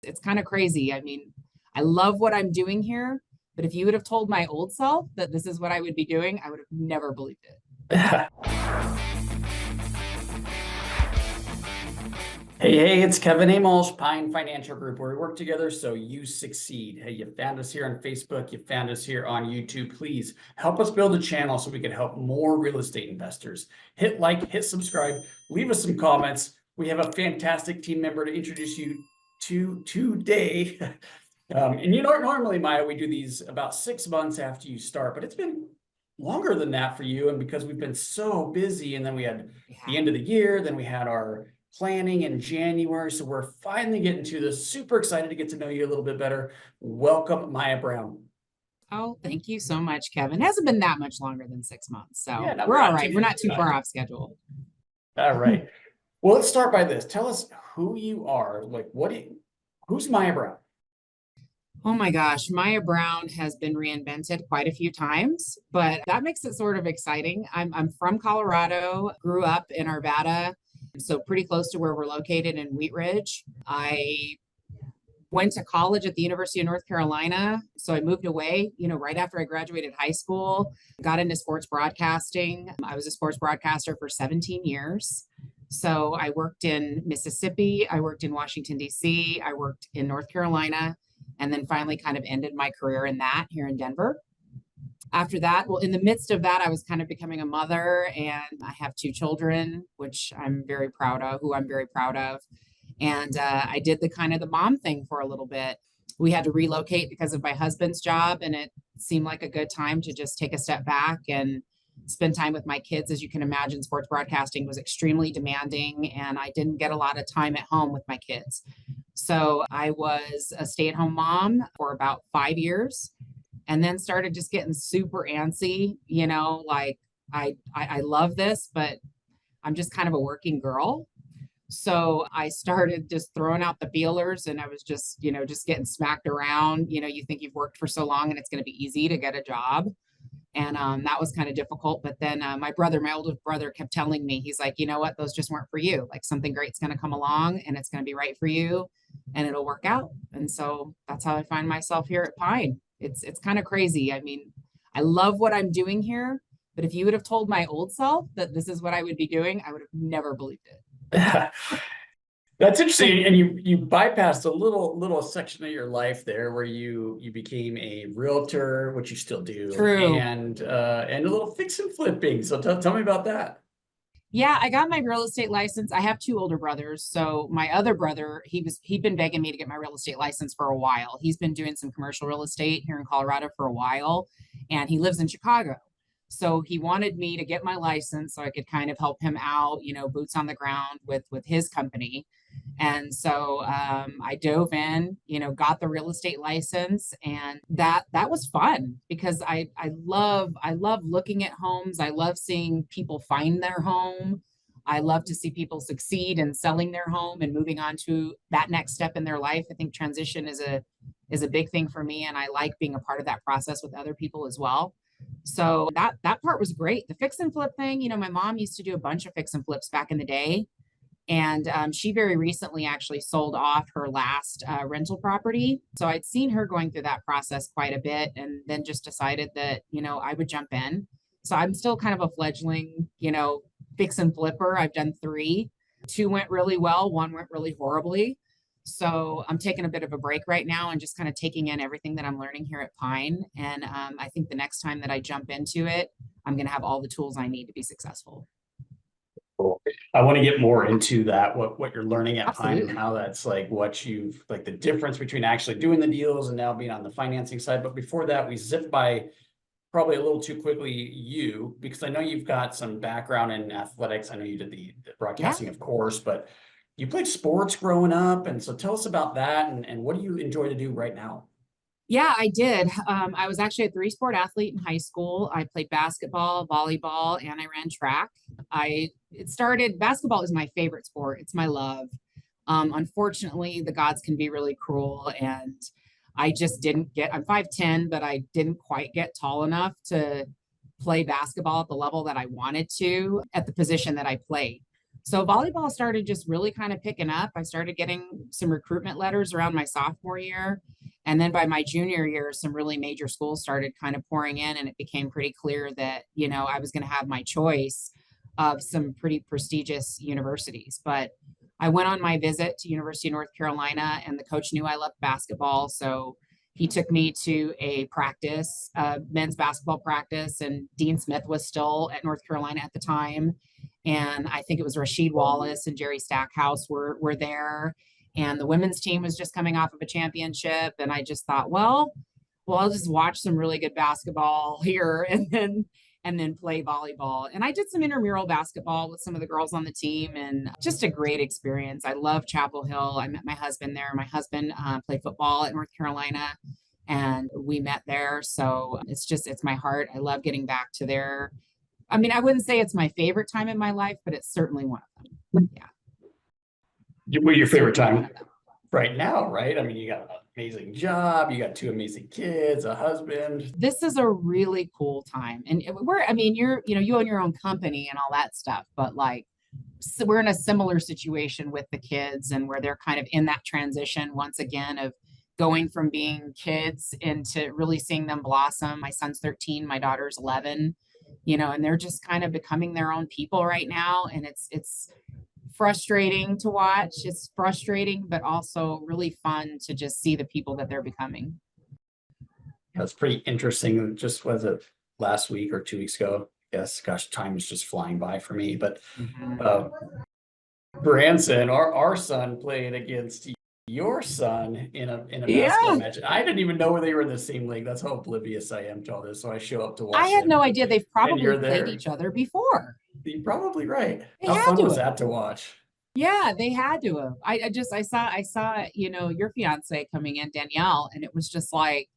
It's kind of crazy. I mean, I love what I'm doing here, but if you would have told my old self that this is what I would be doing, I would have never believed it. Hey, it's Kevin Amos, Pine Financial Group, where we work together so you succeed. Hey, you found us here on Facebook, you found us here on YouTube. Please help us build a channel so we can help more real estate investors. Hit like, hit subscribe, leave us some comments. We have a fantastic team member to introduce you to today. And normally, Maya, we do these about 6 months after you start, but it's been longer than that for you. And because we've been so busy, and then we had the end of the year, then we had our planning in January. So we're finally getting to this. Super excited to get to know you a little bit better. Welcome, Maya Brown. Oh, thank you so much, Kevin. It hasn't been that much longer than 6 months. So Yeah, no, we're all right. We're not too far off schedule. All right. Well, let's start by this. Tell us who you are. Who's Maya Brown? Oh my gosh, Maya Brown has been reinvented quite a few times, but that makes it sort of exciting. I'm from Colorado, grew up in Arvada, so pretty close to where we're located in Wheat Ridge. I went to college at the University of North Carolina, so I moved away, right after I graduated high school, got into sports broadcasting. I was a sports broadcaster for 17 years. So I worked in Mississippi, I worked in Washington, D.C., I worked in North Carolina, and then finally kind of ended my career in that here in Denver. After that, well, in the midst of that, I was kind of becoming a mother, and I have 2 children, which I'm very proud of, who I'm very proud of. And I did the kind of the mom thing for a little bit. We had to relocate because of my husband's job, and it seemed like a good time to just take a step back and spend time with my kids. As you can imagine, sports broadcasting was extremely demanding, and I didn't get a lot of time at home with my kids. So I was a stay-at-home mom for about 5 years, and then started just getting super antsy, like I love this, but I'm just kind of a working girl. So I started just throwing out the feelers, and I was just getting smacked around. You think you've worked for so long and it's going to be easy to get a job. And that was kind of difficult. But then my older brother kept telling me, he's like, you know what, those just weren't for you. Like something great's going to come along and it's going to be right for you and it'll work out. And so that's how I find myself here at Pine. It's kind of crazy. I mean, I love what I'm doing here, but if you would have told my old self that this is what I would be doing, I would have never believed it. That's interesting. And you bypassed a little section of your life there where you became a realtor, which you still do. True. And a little fix and flipping. So tell me about that. Yeah, I got my real estate license. I have 2 older brothers. So my other brother, he'd been begging me to get my real estate license for a while. He's been doing some commercial real estate here in Colorado for a while, and he lives in Chicago. So he wanted me to get my license so I could kind of help him out, boots on the ground with his company. And so I dove in, got the real estate license, and that was fun because I love looking at homes. I love seeing people find their home. I love to see people succeed in selling their home and moving on to that next step in their life. I think transition is a big thing for me, and I like being a part of that process with other people as well. So that part was great. The fix and flip thing, my mom used to do a bunch of fix and flips back in the day. And she very recently actually sold off her last rental property. So I'd seen her going through that process quite a bit, and then just decided that, I would jump in. So I'm still kind of a fledgling, fix and flipper. I've done 3. 2 went really well, 1 went really horribly. So I'm taking a bit of a break right now and just kind of taking in everything that I'm learning here at Pine. And I think the next time that I jump into it, I'm going to have all the tools I need to be successful. Cool. I want to get more into that, what you're learning at Pine Absolutely. and how that's like the difference between actually doing the deals and now being on the financing side. But before that, we zipped by probably a little too quickly you, because I know you've got some background in athletics. I know you did the broadcasting, of course, but you played sports growing up. And so tell us about that, and what do you enjoy to do right now? Yeah, I did. I was actually a 3-sport athlete in high school. I played basketball, volleyball, and I ran track. Basketball is my favorite sport. It's my love. Unfortunately, the gods can be really cruel, and I just I'm 5'10", but I didn't quite get tall enough to play basketball at the level that I wanted to at the position that I played. So volleyball started just really kind of picking up. I started getting some recruitment letters around my sophomore year. And then by my junior year, some really major schools started kind of pouring in, and it became pretty clear that, I was going to have my choice of some pretty prestigious universities. But I went on my visit to University of North Carolina, and the coach knew I loved basketball. So he took me to a practice, men's basketball practice, and Dean Smith was still at North Carolina at the time. And I think it was Rasheed Wallace and Jerry Stackhouse were there. And the women's team was just coming off of a championship. And I just thought, well, I'll just watch some really good basketball here and then play volleyball. And I did some intramural basketball with some of the girls on the team, and just a great experience. I love Chapel Hill. I met my husband there. My husband played football at North Carolina, and we met there. So it's my heart. I love getting back to there. I mean, I wouldn't say it's my favorite time in my life, but it's certainly one of them. Yeah. What your favorite time right now, right? I mean, you got an amazing job, you got two amazing kids, a husband. This is a really cool time. And you own your own company and all that stuff, but so we're in a similar situation with the kids, and where they're kind of in that transition once again of going from being kids into really seeing them blossom. My son's 13, my daughter's 11, and they're just kind of becoming their own people right now. And it's frustrating to watch. It's frustrating, but also really fun to just see the people that they're becoming. That's pretty interesting. Just was it last week or 2 weeks ago? Yes, gosh, time is just flying by for me. But Branson, our son, played against your son in a basketball match. I didn't even know they were in the same league. That's how oblivious I am to all this. So I show up to watch. I had no idea they've probably played there. each other before. You're probably right. They How had fun to was have. that to watch? Yeah, they had to have. I saw, your fiance coming in, Danielle, and it was just like,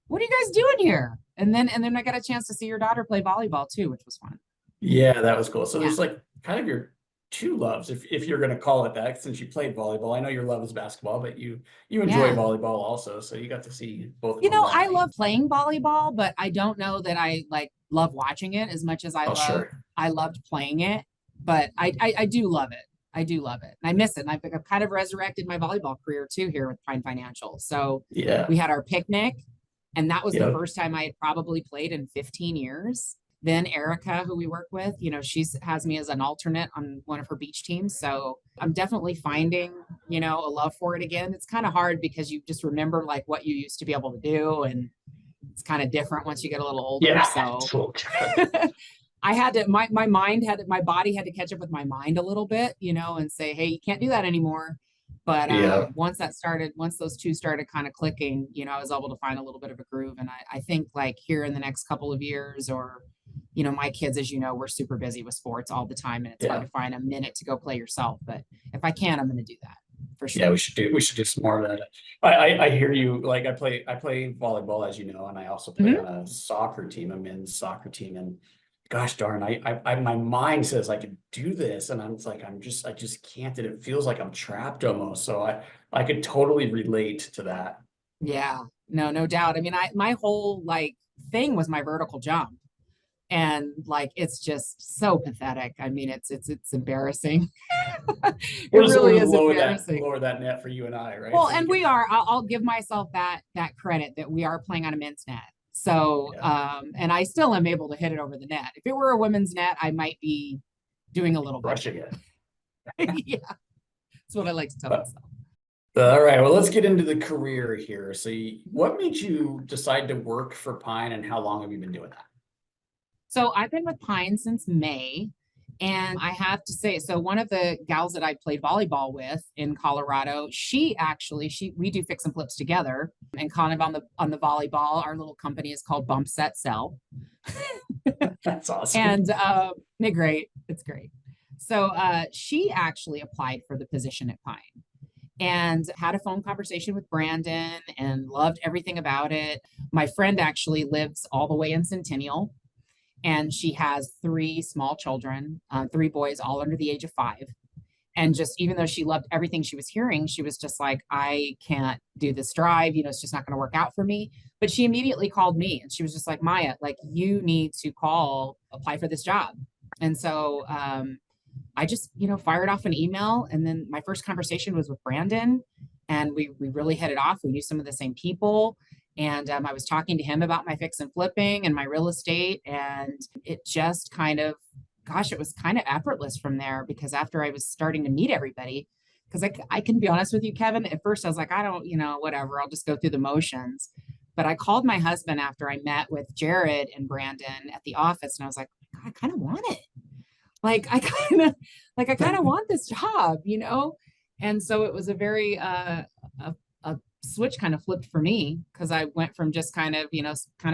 what are you guys doing here? And then I got a chance to see your daughter play volleyball too, which was fun. Yeah, that was cool. So Yeah. there's like kind of your two loves, if you're going to call it that, since you played volleyball. I know your love is basketball, but you enjoy Yeah. volleyball also, so you got to see both of them that I night. love playing volleyball, but I don't know that I love watching it as much as Sure. I loved playing it. But I do love it. I do love it. And I miss it. And I've kind of resurrected my volleyball career too here with Pine Financial. So Yeah. we had our picnic, and that was the Yep. first time I had probably played in 15 years. Then Erica, who we work with, has me as an alternate on one of her beach teams. So I'm definitely finding, a love for it again. It's kind of hard because you just remember what you used to be able to do, and it's kind of different once you get a little older. Yeah. So I had to, my body had to catch up with my mind a little bit, and say, hey, you can't do that anymore. But once those two started kind of clicking, I was able to find a little bit of a groove. And I think here in the next couple of years, or, my kids, as we're super busy with sports all the time, and it's hard to find a minute to go play yourself. But if I can, I'm going to do that for sure. Yeah, we should do some more of that. I hear you. I play volleyball, as you know, and I also play on a soccer team, a men's soccer team. And gosh darn, my mind says I could do this, and I just can't. And it feels like I'm trapped almost. So I could totally relate to that. Yeah, no doubt. I mean, my whole thing was my vertical jump. And it's just so pathetic. I mean, it's embarrassing. It really is embarrassing. Lower that net for you and I, right? Well, and we are. I'll give myself that credit that we are playing on a men's net. So, and I still am able to hit it over the net. If it were a women's net, I might be doing a little brushing it. Yeah, that's what I like to tell myself. All right, well, let's get into the career here. So, what made you decide to work for Pine, and how long have you been doing that? So I've been with Pine since May, and I have to say, so one of the gals that I played volleyball with in Colorado, we do fix and flips together, and kind of on the volleyball. Our little company is called Bump Set Sell. That's awesome. And it's great. So she actually applied for the position at Pine, and had a phone conversation with Brandon and loved everything about it. My friend actually lives all the way in Centennial, and she has 3 small children, 3 boys, all under the age of 5. And just, even though she loved everything she was hearing, she was just like, I can't do this drive. It's just not going to work out for me. But she immediately called me, and she was just like, Maya, you need to apply for this job. And so I just, fired off an email. And then my first conversation was with Brandon, and we really hit it off. We knew some of the same people. And I was talking to him about my fix and flipping and my real estate. And it just kind of, gosh, it was kind of effortless from there, because after I was starting to meet everybody, because I can be honest with you, Kevin, at first I was like, I don't, whatever, I'll just go through the motions. But I called my husband after I met with Jared and Brandon at the office, and I was like, I kind of want it. Like I kind of want this job. And so it was a very a switch kind of flipped for me, because I went from just kind of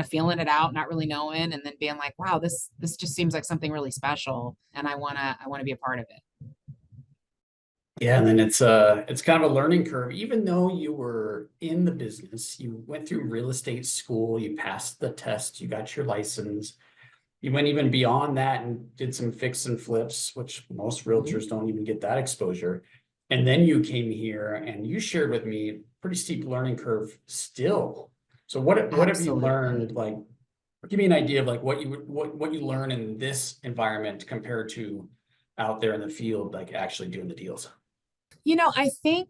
feeling it out, not really knowing, and then being like, wow, this just seems like something really special, and I want to be a part of it. Yeah, and then it's kind of a learning curve. Even though you were in the business, you went through real estate school, you passed the test, you got your license. You went even beyond that and did some fix and flips, which most realtors don't even get that exposure. And then you came here and you shared with me a pretty steep learning curve still. So what have you learned? Absolutely. Like, give me an idea of like what you learn in this environment compared to out there in the field, like actually doing the deals. I think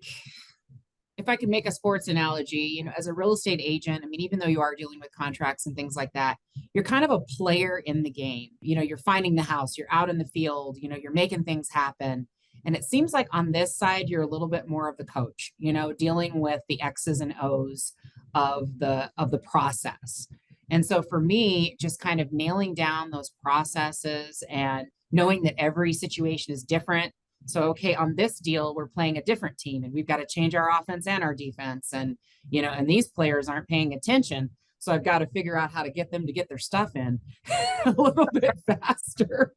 if I could make a sports analogy, as a real estate agent, I mean, even though you are dealing with contracts and things like that, you're kind of a player in the game. You're finding the house, you're out in the field, you're making things happen. And it seems like on this side, you're a little bit more of the coach, dealing with the X's and O's of the process. And so for me, just kind of nailing down those processes and knowing that every situation is different. So, okay, on this deal, we're playing a different team, and we've got to change our offense and our defense. And these players aren't paying attention. So I've got to figure out how to get them to get their stuff in a little bit faster.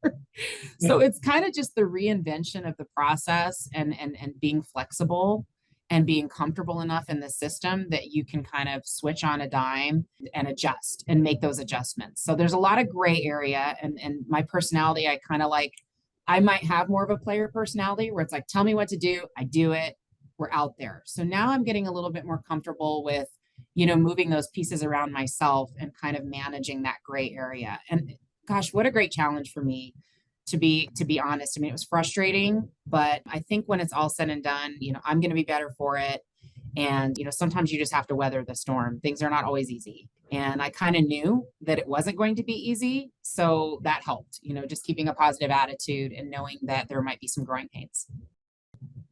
So it's kind of just the reinvention of the process, and being flexible and being comfortable enough in the system that you can kind of switch on a dime and adjust and make those adjustments. So there's a lot of gray area, and my personality, I might have more of a player personality where it's like, tell me what to do, I do it, we're out there. So now I'm getting a little bit more comfortable with, moving those pieces around myself and kind of managing that gray area. And gosh, what a great challenge for me, to be honest. I mean, it was frustrating, but I think when it's all said and done, I'm going to be better for it. And, sometimes you just have to weather the storm. Things are not always easy. And I kind of knew that it wasn't going to be easy. So that helped, just keeping a positive attitude and knowing that there might be some growing pains.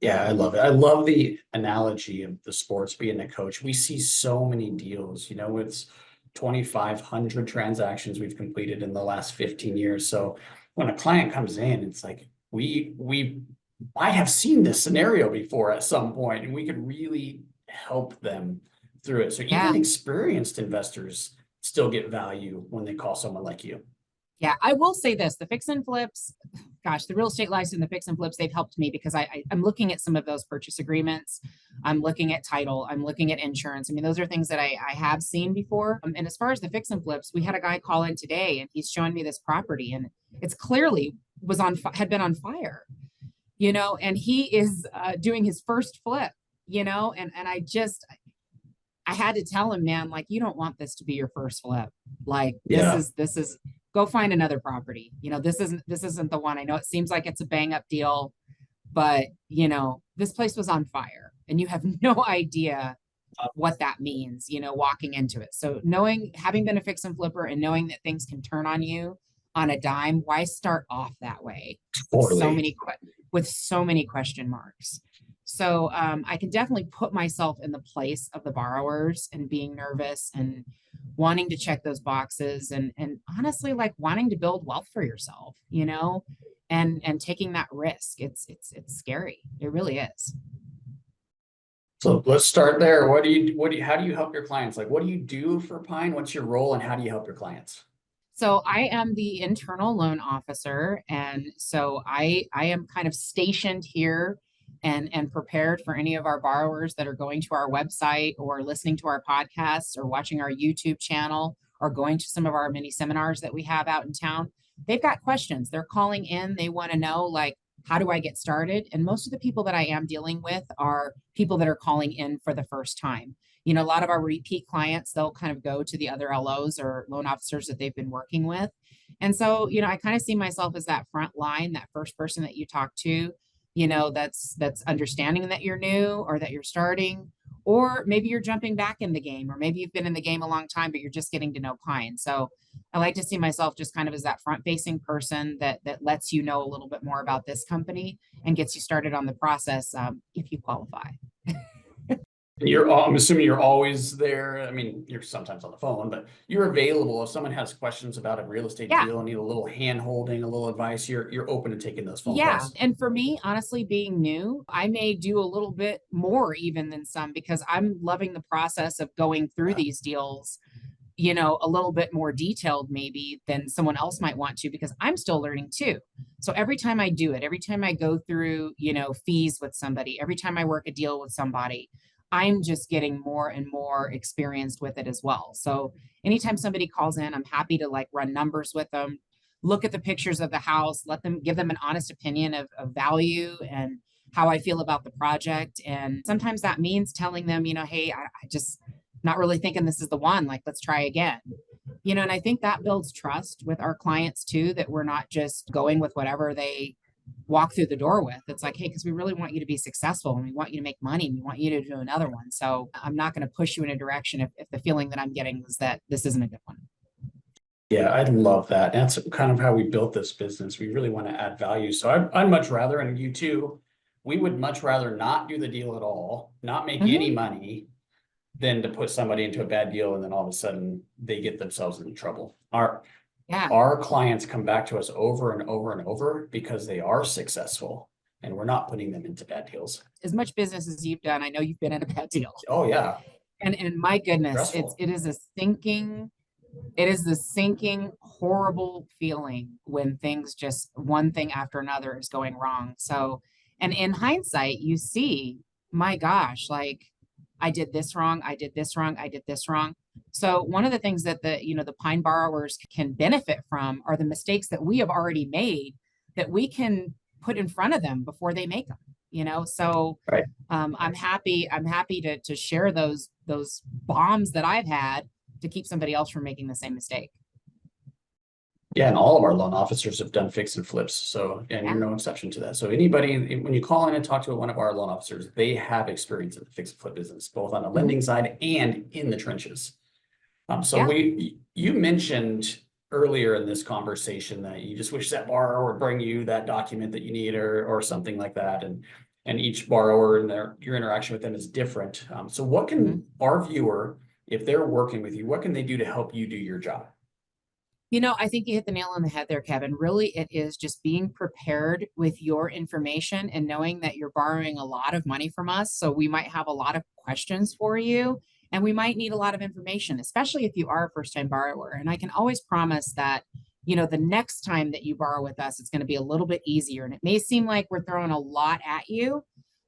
Yeah, I love it. I love the analogy of the sports being a coach. We see so many deals, it's 2,500 transactions we've completed in the last 15 years. So when a client comes in, it's like I have seen this scenario before at some point, and we could really help them through it. So Yeah. even experienced investors still get value when they call someone like you. Yeah. I will say this, the fix and flips, gosh, the real estate license and the fix and flips, they've helped me, because I'm looking at some of those purchase agreements. I'm looking at title. I'm looking at insurance. I mean, those are things that I have seen before. And as far as the fix and flips, we had a guy call in today, and he's showing me this property, and it's clearly had been on fire, and he is doing his first flip, and I had to tell him, man, like, you don't want this to be your first flip. Like, Yeah. this is go find another property. This isn't the one. I know it seems like it's a bang up deal, but this place was on fire, and you have no idea what that means, walking into it. So having been a fix and flipper and knowing that things can turn on you on a dime, why start off that way with Totally. so many question marks? So I can definitely put myself in the place of the borrowers, and being nervous and wanting to check those boxes, and honestly, like, wanting to build wealth for yourself, and taking that risk. It's scary. It really is. So let's start there. How do you help your clients? Like, what do you do for Pine? What's your role and how do you help your clients? So I am the internal loan officer, and so I am kind of stationed here, and prepared for any of our borrowers that are going to our website, or listening to our podcasts, or watching our YouTube channel, or going to some of our mini seminars that we have out in town. They've got questions. They're calling in. They want to know, like, how do I get started? And most of the people that I am dealing with are people that are calling in for the first time. A lot of our repeat clients, they'll kind of go to the other LOs or loan officers that they've been working with. And so, I kind of see myself as that front line, that first person that you talk to, that's understanding that you're new or that you're starting, or maybe you're jumping back in the game, or maybe you've been in the game a long time, but you're just getting to know Pine. So I like to see myself just kind of as that front facing person that lets you know a little bit more about this company and gets you started on the process, if you qualify. I'm assuming you're always there. I mean, you're sometimes on the phone, but you're available if someone has questions about a real estate Yeah. deal and need a little hand holding, a little advice. You're open to taking those phone Yeah. calls. And for me, honestly, being new, I may do a little bit more even than some, because I'm loving the process of going through these deals, a little bit more detailed maybe than someone else might want to, because I'm still learning too. So every time I do it, every time I go through, fees with somebody, every time I work a deal with somebody, I'm just getting more and more experienced with it as well. So anytime somebody calls in, I'm happy to like run numbers with them, look at the pictures of the house, let them give them an honest opinion of value and how I feel about the project. And sometimes that means telling them, hey, I just not really thinking this is the one, like, let's try again. And I think that builds trust with our clients too, that we're not just going with whatever they walk through the door with. It's like, hey, because we really want you to be successful and we want you to make money and we want you to do another one. So I'm not going to push you in a direction if the feeling that I'm getting is that this isn't a good one. Yeah, I love that. That's kind of how we built this business. We really want to add value. So I'd much rather, and you too, we would much rather not do the deal at all, not make any Mm-hmm. money, than to put somebody into a bad deal and then all of a sudden they get themselves into trouble. Yeah. Our clients come back to us over and over and over because they are successful and we're not putting them into bad deals. As much business as you've done, I know you've been in a bad deal. Oh yeah. And my goodness, Stressful. it is the sinking, horrible feeling when things just one thing after another is going wrong. So, and in hindsight, you see, my gosh, like I did this wrong, I did this wrong, I did this wrong. So one of the things that the Pine borrowers can benefit from are the mistakes that we have already made that we can put in front of them before they make them. So Right. I'm happy to share those bombs that I've had to keep somebody else from making the same mistake. Yeah, and all of our loan officers have done fix and flips. So, and you're Yeah. no exception to that. So anybody, when you call in and talk to one of our loan officers, they have experience in the fix and flip business, both on the Mhm. lending side and in the trenches. So Yeah. you mentioned earlier in this conversation that you just wish that borrower would bring you that document that you need or something like that. And each borrower and your interaction with them is different. So what Mhm. can our viewer, if they're working with you, what can they do to help you do your job? I think you hit the nail on the head there, Kevin. Really, it is just being prepared with your information and knowing that you're borrowing a lot of money from us. So we might have a lot of questions for you and we might need a lot of information, especially if you are a first time borrower. And I can always promise that, the next time that you borrow with us, it's going to be a little bit easier. And it may seem like we're throwing a lot at you,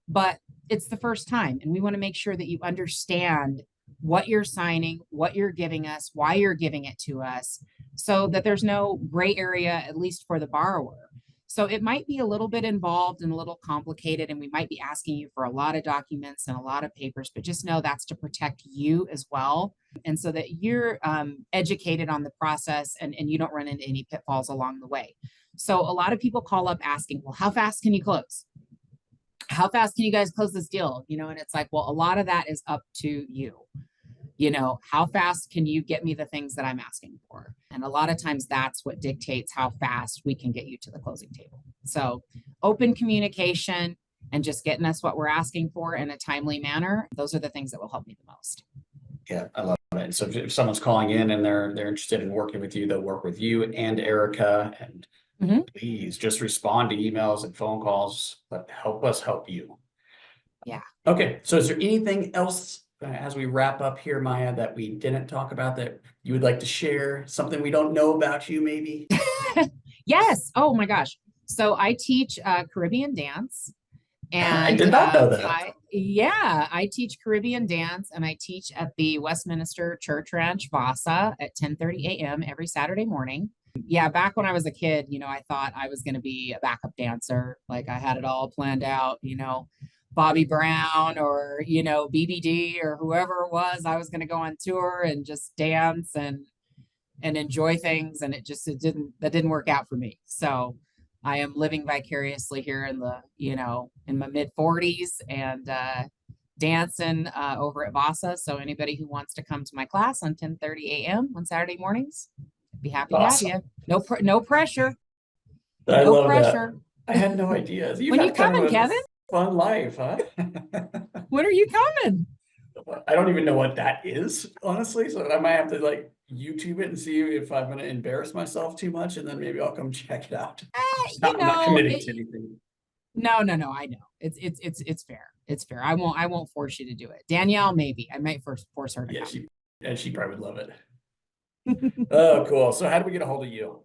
but it's the first time. And we want to make sure that you understand what you're signing, what you're giving us, why you're giving it to us, so that there's no gray area, at least for the borrower. So it might be a little bit involved and a little complicated, and we might be asking you for a lot of documents and a lot of papers, but just know that's to protect you as well. And so that you're educated on the process and you don't run into any pitfalls along the way. So a lot of people call up asking, well, how fast can you close? How fast can you guys close this deal? And it's like, well, a lot of that is up to you. How fast can you get me the things that I'm asking for? And a lot of times that's what dictates how fast we can get you to the closing table. So open communication and just getting us what we're asking for in a timely manner. Those are the things that will help me the most. Yeah, I love it. So if someone's calling in and they're interested in working with you, they'll work with you and Erica. And please just respond to emails and phone calls, but help us help you. Yeah. Okay, so is there anything else as we wrap up here, Maya, that we didn't talk about that you would like to share? Something we don't know about you, maybe? Yes. Oh my gosh. So I teach Caribbean dance. I And did not know that. I teach Caribbean dance and I teach at the Westminster Church Ranch Vasa at 10:30 a.m. every Saturday morning. Yeah, back when I was a kid, I thought I was going to be a backup dancer. Like I had it all planned out, Bobby Brown or, BBD or whoever it was. I was going to go on tour and just dance. And and enjoy things. And that didn't work out for me. So I am living vicariously here in in my mid 40s and dancing over at Vasa. So anybody who wants to come to my class on 10:30 a.m. on Saturday mornings, I'd be happy to have Awesome. you. No pressure. I No love pressure. that. I had no idea. You've When you had kind coming, of a Kevin? fun life, huh? When are you coming? I don't even know what that is, honestly. So I might have to like YouTube it and see if I'm going to embarrass myself too much, and then maybe I'll come check it out. I'm not committing to anything. No. I know. It's fair. It's fair. I won't force you to do it. Danielle, maybe. I might force her to Yeah, come. she probably would love it. Oh, cool. So how do we get a hold of you?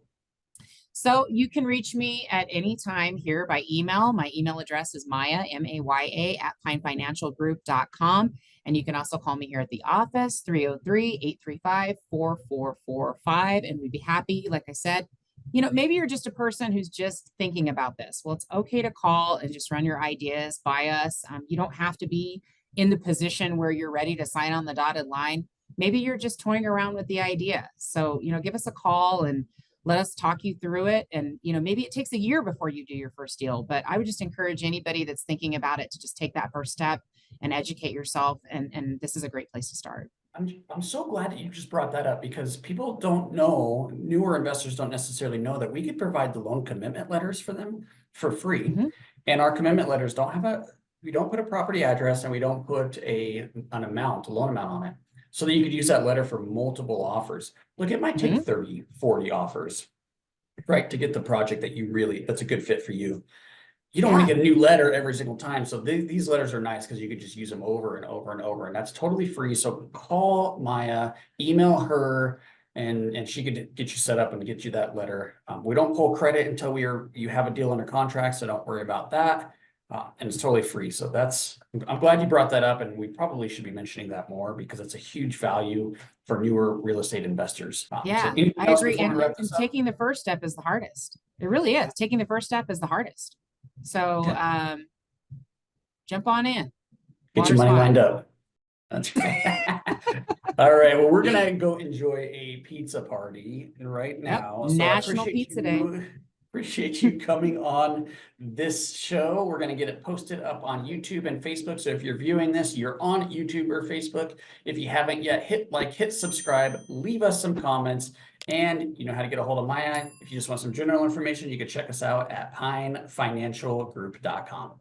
So you can reach me at any time here by email. My email address is Maya, MAYA at pinefinancialgroup.com. And you can also call me here at the office, 303-835-4445. And we'd be happy, like I said, maybe you're just a person who's just thinking about this. Well, it's okay to call and just run your ideas by us. You don't have to be in the position where you're ready to sign on the dotted line. Maybe you're just toying around with the idea. So, give us a call and let us talk you through it. And, maybe it takes a year before you do your first deal, but I would just encourage anybody that's thinking about it to just take that first step and educate yourself. And this is a great place to start. I'm so glad that you just brought that up, because people don't know, newer investors don't necessarily know that we could provide the loan commitment letters for them for free. Mm-hmm. And our commitment letters we don't put a property address, and we don't put a loan amount on it, so that you could use that letter for multiple offers. Look, it might take 30, 40 offers, right, to get the project that's a good fit for you. You don't want to get a new letter every single time. So these letters are nice because you could just use them over and over and over, and that's totally free. So call Maya, email her, and she could get you set up and get you that letter. We don't pull credit until you have a deal under contract, so don't worry about that. And it's totally free. So I'm glad you brought that up, and we probably should be mentioning that more, because it's a huge value for newer real estate investors. Yeah, so I agree. And taking the first step is the hardest. It really is. Taking the first step is the hardest. So jump on in. Get your money lined up. That's right. All right. Well, we're gonna go enjoy a pizza party right now. Yep. National Pizza Day. Appreciate you coming on this show. We're gonna get it posted up on YouTube and Facebook. So if you're viewing this, you're on YouTube or Facebook. If you haven't yet, hit subscribe, leave us some comments. And you know how to get a hold of Maya. If you just want some general information, you can check us out at pinefinancialgroup.com.